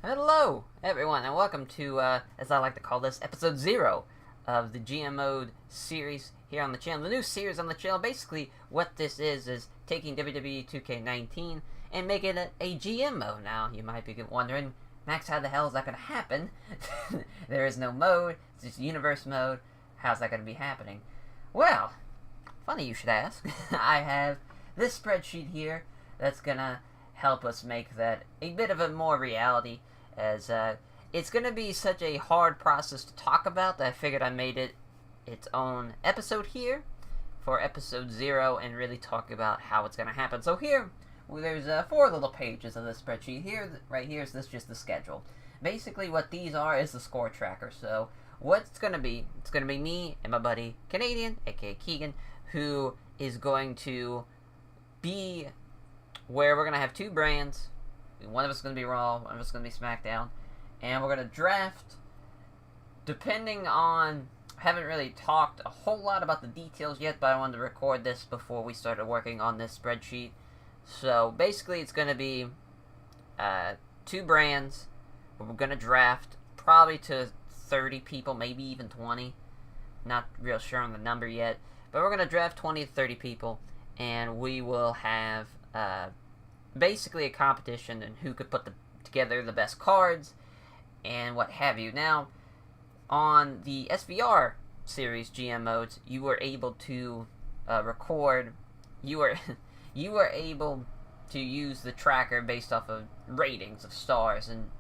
Hello, everyone, and welcome to, as I like to call this, episode 0 of the GM Mode series here on the channel. The new series on the channel, basically, what this is taking WWE2K19 and making it a GM mode. Now, you might be wondering, Max, how the hell is that going to happen? There is no mode, it's just universe mode. How's that going to be happening? Well, funny you should ask. I have this spreadsheet here that's going to help us make that a bit of a more reality, as it's going to be such a hard process to talk about that I figured I made it its own episode here for episode 0 and really talk about how it's going to happen. So here, there's 4 little pages of this spreadsheet. Here, right here, is just the schedule. Basically what these are is the score tracker. So what it's going to be me and my buddy Canadian, aka Keegan, who is going to be where we're going to have 2 brands. One of us is going to be Raw, one of us is going to be SmackDown. And we're going to draft, depending on... I haven't really talked a whole lot about the details yet, but I wanted to record this before we started working on this spreadsheet. So, basically, it's going to be 2 brands. We're going to draft probably to 30 people, maybe even 20. Not real sure on the number yet. But we're going to draft 20 to 30 people, and we will have... basically a competition and who could put together the best cards and what have you. Now, on the SVR series GM modes, you were able to record. You were able to use the tracker based off of ratings of stars and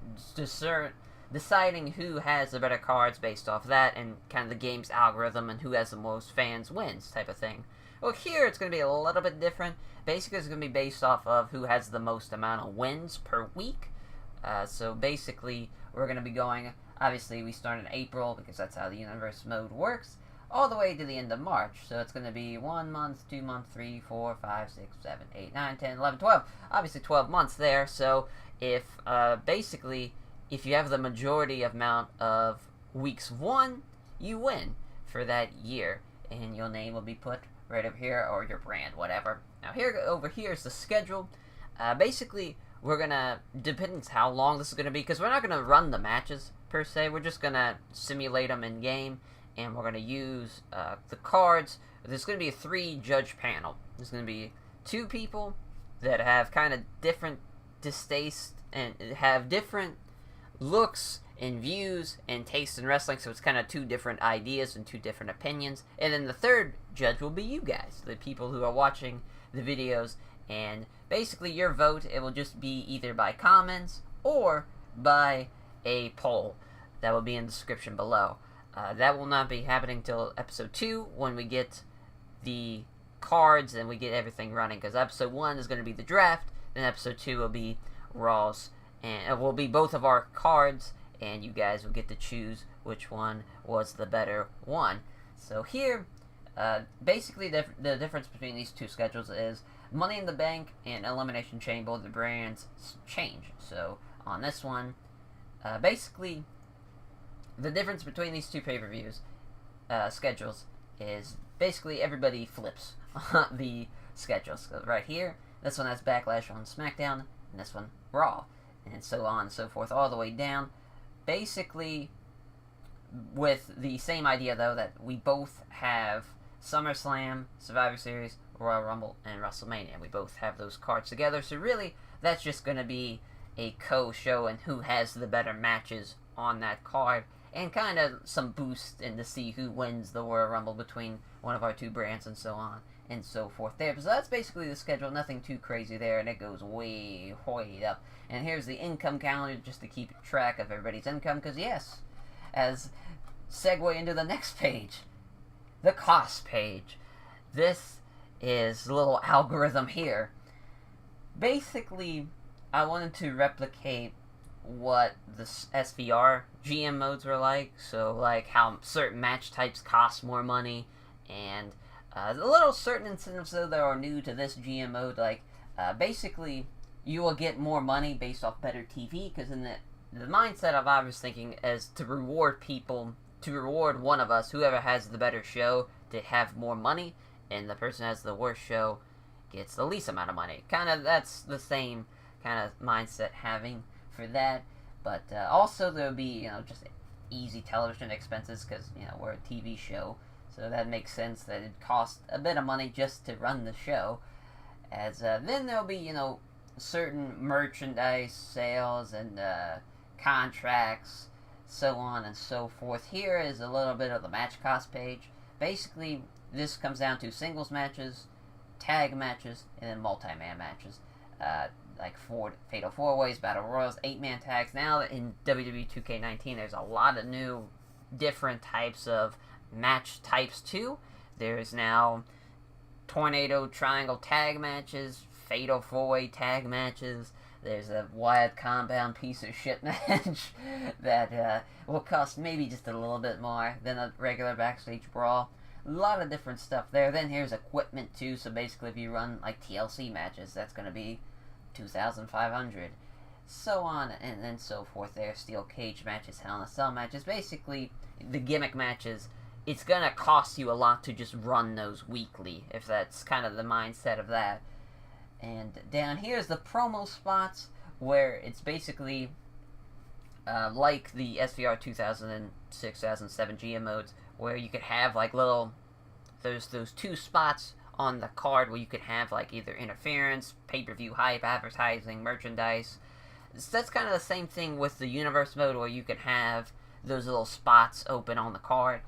deciding who has the better cards based off that and kind of the game's algorithm and who has the most fans wins type of thing. Well, here it's going to be a little bit different. Basically, it's going to be based off of who has the most amount of wins per week. So basically, we're going to be going... Obviously, we start in April, because that's how the universe mode works, all the way to the end of March. So it's going to be 1 month, 2 months, 3, 4, 5, 6, 7, 8, 9, 10, 11, 12. Obviously, 12 months there. So if, basically, if you have the majority amount of weeks won, you win for that year. And your name will be put right over here, or your brand, whatever. Now over here is the schedule. Basically, we're gonna, depends how long this is gonna be, because we're not gonna run the matches per se. We're just gonna simulate them in game, and we're gonna use the cards. There's gonna be a 3-judge panel. There's gonna be 2 people that have kind of different distaste and have different looks and views and taste in wrestling, so it's kind of 2 different ideas and 2 different opinions. And then the 3rd judge will be you guys, the people who are watching the videos, and basically your vote, it will just be either by comments or by a poll that will be in the description below. That will not be happening till episode 2 when we get the cards and we get everything running, because episode 1 is going to be the draft, then episode 2 will be Raw's, and it will be both of our cards, and you guys will get to choose which one was the better one. So here, basically the difference between these 2 schedules is Money in the Bank and Elimination Chamber, the brands change. So on this one, basically the difference between these 2 pay-per-views schedules is basically everybody flips the schedules. So right here, this one has Backlash on SmackDown, and this one Raw, and so on and so forth all the way down. Basically, with the same idea, though, that we both have SummerSlam, Survivor Series, Royal Rumble, and WrestleMania. We both have those cards together, so really, that's just going to be a co-show and who has the better matches on that card, and kind of some boost in to see who wins the Royal Rumble between one of our 2 brands, and so on and so forth there. So that's basically the schedule, nothing too crazy there, and it goes way up. And here's the income calendar, just to keep track of everybody's income, because yes, as segue into the next page, the cost page. This is a little algorithm here. Basically, I wanted to replicate what the SVR GM modes were like, so like how certain match types cost more money, and a little certain incentives though that are new to this GM mode, like basically you will get more money based off better TV, because in the mindset of I was thinking is to reward people, to reward one of us, whoever has the better show, to have more money, and the person who has the worst show gets the least amount of money. Kind of, that's the same kind of mindset having for that. But also there'll be, just easy television expenses because, we're a TV show. So that makes sense that it costs a bit of money just to run the show. As then there'll be, certain merchandise sales and contracts, so on and so forth. Here is a little bit of the match cost page. Basically, this comes down to singles matches, tag matches, and then multi-man matches. Like Fatal 4-Ways, Battle Royals, 8-man tags. Now in WWE2K19, there's a lot of new different types of match types too. There's now Tornado Triangle tag matches, Fatal 4-Way tag matches. There's a Wyatt Compound piece of shit match that will cost maybe just a little bit more than a regular backstage brawl. A lot of different stuff there. Then here's equipment too, so basically if you run like TLC matches, that's going to be $2,500. So on and so forth there. Steel cage matches, Hell in a Cell matches. Basically, the gimmick matches, it's going to cost you a lot to just run those weekly, if that's kind of the mindset of that. And down here is the promo spots, where it's basically like the SVR 2006-2007 GM modes, where you could have like little, there's those two spots on the card where you could have like either interference, pay-per-view hype, advertising, merchandise. So that's kind of the same thing with the universe mode, where you could have those little spots open on the card.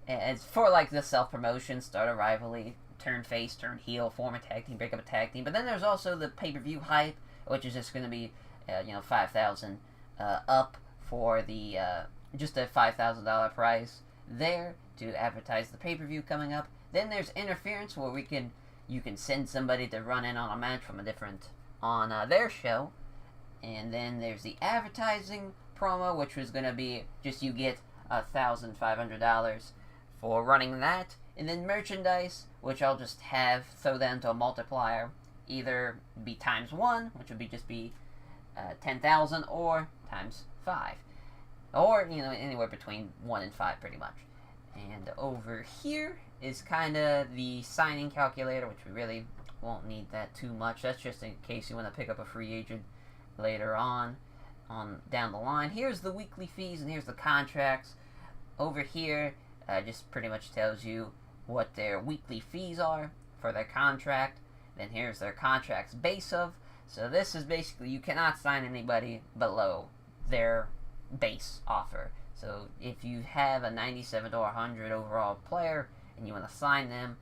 It's for like the self-promotion, start a rivalry, turn face, turn heel, form a tag team, break up a tag team. But then there's also the pay-per-view hype, which is just going to be, $5,000 up for the just a $5,000 price there to advertise the pay-per-view coming up. Then there's interference, where you can send somebody to run in on a match from a different on their show. And then there's the advertising promo, which was going to be just you get $1,500 for running that. And then merchandise, which I'll just throw that into a multiplier, either be times 1, which would just be 10,000, or times 5, or anywhere between 1 and 5 pretty much. And over here is kind of the signing calculator, which we really won't need that too much. That's just in case you want to pick up a free agent later on down the line. Here's the weekly fees, and here's the contracts. Over here just pretty much tells you what their weekly fees are for their contract. Then here's their contract's base of. So this is basically, you cannot sign anybody below their base offer. So if you have a 97 to 100 overall player and you want to sign them,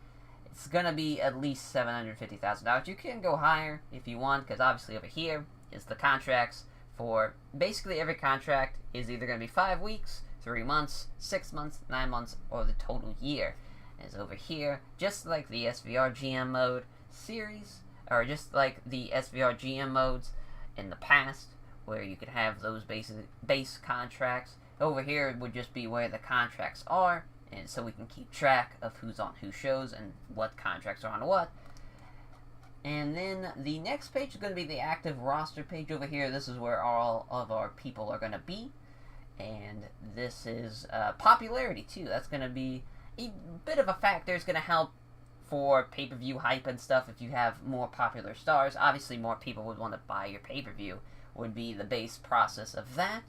it's going to be at least $750,000. You can go higher if you want, because obviously over here is the contracts for basically every contract is either going to be 5 weeks, 3 months, 6 months, 9 months, or the total year. As over here, just like the SVR GM mode series, or just like the SVR GM modes in the past, where you could have those base contracts. Over here it would just be where the contracts are, and so we can keep track of who's on whose shows and what contracts are on what. And then the next page is going to be the active roster page over here. This is where all of our people are going to be. And this is popularity too. That's going to be a bit of a factor. It's going to help for pay-per-view hype and stuff. If you have more popular stars, obviously more people would want to buy your pay-per-view, would be the base process of that.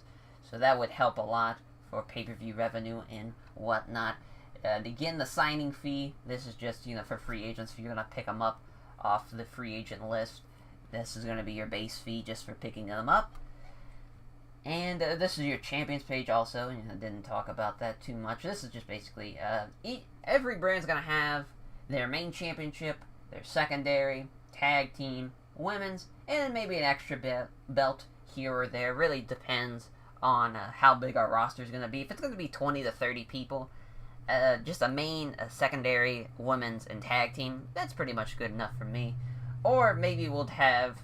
So that would help a lot for pay-per-view revenue and whatnot. Again, the signing fee, this is just, for free agents. If you're going to pick them up off the free agent list, this is going to be your base fee just for picking them up. And this is your champions page also. I didn't talk about that too much. This is just basically, every brand's going to have their main championship, their secondary, tag team, women's, and maybe an extra belt here or there. Really depends on how big our roster is going to be. If it's going to be 20 to 30 people, just a main, a secondary, women's, and tag team, that's pretty much good enough for me. Or maybe we'll have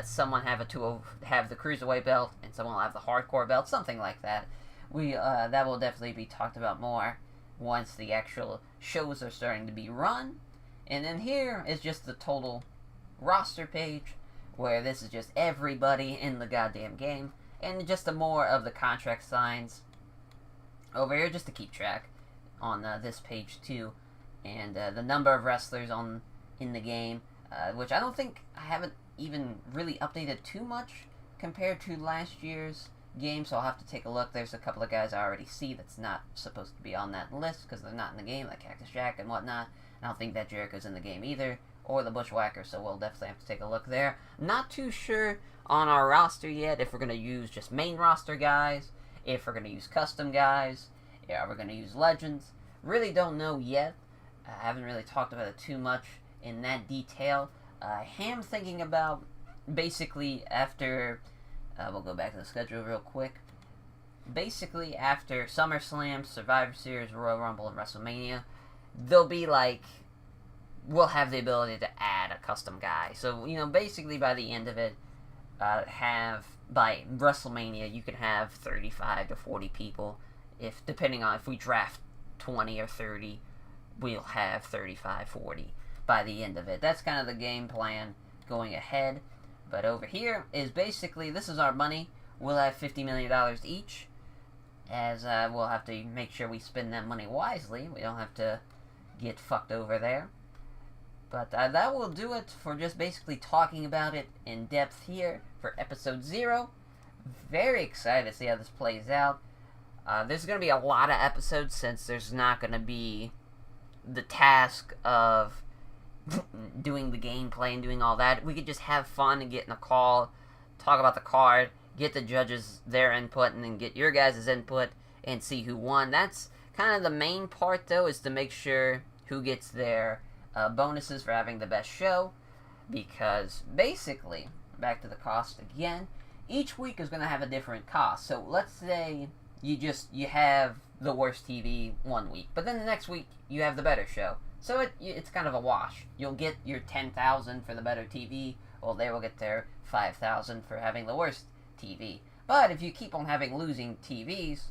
someone have the cruiserweight belt, and someone will have the hardcore belt, something like that. That will definitely be talked about more once the actual shows are starting to be run. And then here is just the total roster page, where this is just everybody in the goddamn game, and just more of the contract signs over here just to keep track on this page too, and the number of wrestlers in the game, which I haven't even really updated too much compared to last year's game, so I'll have to take a look. There's a couple of guys I already see that's not supposed to be on that list because they're not in the game, like Cactus Jack and whatnot. I don't think that Jericho's in the game either, or the Bushwhacker, so we'll definitely have to take a look there. Not too sure on our roster yet if we're going to use just main roster guys, if we're going to use custom guys, yeah, we're going to use legends. Really don't know yet. I haven't really talked about it too much in that detail. I am thinking about basically after, we'll go back to the schedule real quick. Basically after SummerSlam, Survivor Series, Royal Rumble, and WrestleMania, there'll be like, we'll have the ability to add a custom guy. So, you know, basically by the end of it, by WrestleMania, you can have 35 to 40 people. Depending on if we draft 20 or 30, we'll have 35, 40 by the end of it. That's kind of the game plan going ahead. But over here is basically, this is our money. We'll have $50 million each, as we'll have to make sure we spend that money wisely. We don't have to get fucked over there. But that will do it for just basically talking about it in depth here for episode 0. Very excited to see how this plays out. There's going to be a lot of episodes since there's not going to be the task of doing the gameplay and doing all that. We could just have fun and get in a call, talk about the card, get the judges their input, and then get your guys' input and see who won. That's kind of the main part, though, is to make sure who gets their bonuses for having the best show. Because basically, back to the cost again, each week is going to have a different cost. So let's say you have the worst TV one week, but then the next week you have the better show. So it's kind of a wash. You'll get your $10,000 for the better TV, well, they will get their $5,000 for having the worst TV. But if you keep on having losing TVs,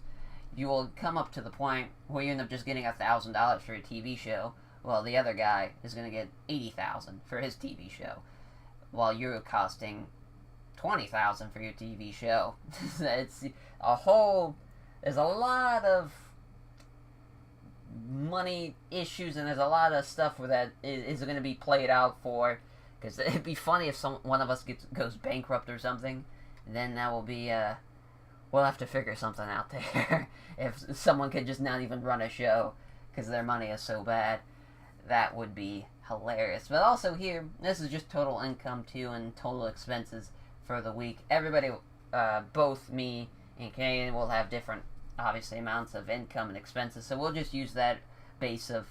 you will come up to the point where you end up just getting $1,000 for a TV show, while the other guy is going to get $80,000 for his TV show, while you're costing $20,000 for your TV show. It's a whole. There's a lot of money issues, and there's a lot of stuff where that is going to be played out for. Because it'd be funny if one of us goes bankrupt or something. Then that will be, we'll have to figure something out there. If someone could just not even run a show because their money is so bad, that would be hilarious. But also here, this is just total income too and total expenses for the week. Everybody, both me and Canadian, will have different, obviously, amounts of income and expenses. So we'll just use that base of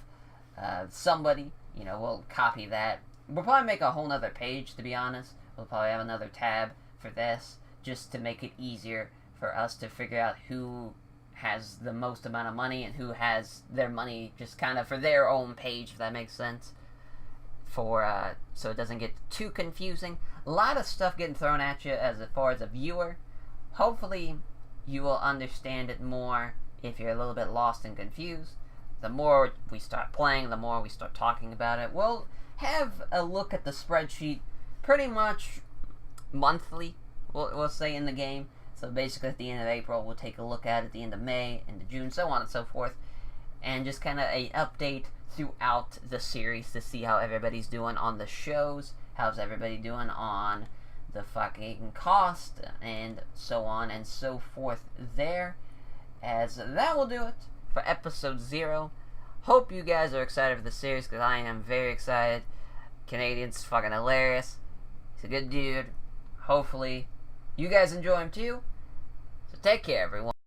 somebody. You know, we'll copy that. We'll probably make a whole nother page, to be honest. We'll probably have another tab for this, just to make it easier for us to figure out who has the most amount of money and who has their money just kind of for their own page, if that makes sense. For so it doesn't get too confusing. A lot of stuff getting thrown at you as far as a viewer. Hopefully you will understand it more if you're a little bit lost and confused. The more we start playing, the more we start talking about it. We'll have a look at the spreadsheet pretty much monthly, we'll say, in the game. So basically at the end of April, we'll take a look at it, at the end of May, into June, so on and so forth. And just kind of an update throughout the series to see how everybody's doing on the shows, how's everybody doing on the fucking cost, and so on and so forth there. As that will do it for episode 0. Hope you guys are excited for the series, because I am very excited. Canadian's fucking hilarious. He's a good dude. Hopefully you guys enjoy him too. So take care, everyone.